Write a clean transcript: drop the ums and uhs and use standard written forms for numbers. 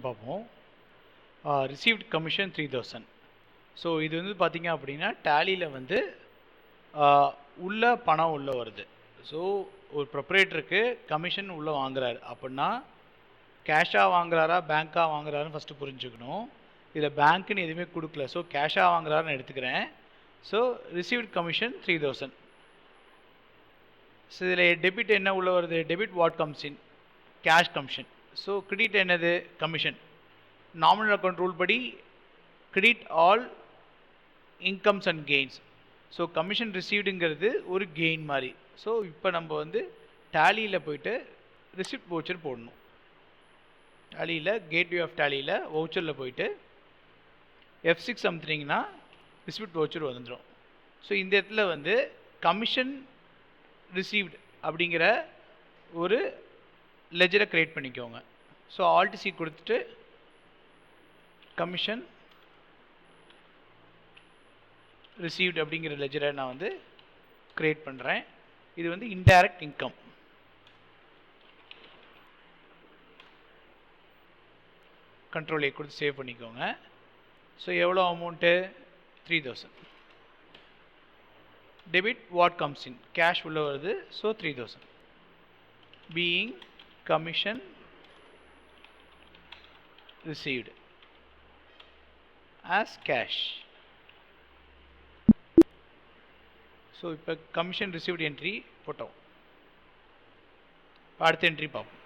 பார்ப்போம். Received commission 3000. So இது வந்து பார்த்தீங்க அப்படின்னா டேலியில் வந்து உள்ள பணம் உள்ளே வருது. ஸோ ஒரு ப்ரொப்ரேட்டருக்கு கமிஷன் உள்ளே வாங்குறாரு அப்படின்னா கேஷாக வாங்குறாரா பேங்க்காக வாங்குறாருன்னு ஃபஸ்ட்டு புரிஞ்சுக்கணும். இதில் பேங்க்குன்னு எதுவுமே கொடுக்கல. ஸோ கேஷாக வாங்குறாருன்னு எடுத்துக்கிறேன். So received commission 3000. ஸோ இதில் டெபிட் என்ன உள்ளே வருது? Debit what comes in? Cash commission. So credit என்னது? கமிஷன். நாமினல் அக்கௌண்ட் ரூல் படி credit all incomes and gains. So commission ரிசீவ்டுங்கிறது ஒரு கெயின் மாதிரி. ஸோ இப்போ நம்ம வந்து டேலியில் போய்ட்டு ரிசிப்ட் வவுச்சர் போடணும். டேலியில் கேட்வே ஆஃப் டேலியில் வவுச்சரில் போயிட்டு F6 அமுத்துனீங்கன்னா ரிசிப்ட் வவுச்சர் வந்துடும். ஸோ இந்த இடத்துல வந்து கமிஷன் ரிசீவ்டு அப்படிங்கிற ஒரு லெஜரை க்ரியேட் பண்ணிக்கோங்க. ஸோ Alt C கொடுத்துட்டு கமிஷன் ரிசீவ்டு அப்படிங்கிற லெஜரை நான் வந்து க்ரியேட் பண்ணுறேன். இது வந்து இன்டைரக்ட் இன்கம். கண்ட்ரோல் A கொடுத்து சேவ் பண்ணிக்கோங்க. ஸோ எவ்வளோ amount? 3000. Debit what comes in? Cash உள்ள வருது. So 3000 being commission received as cash. So இப்போ கமிஷன் ரிசீவ்டு என்ட்ரி போட்டோம். அடுத்த என்ட்ரி பார்ப்போம்.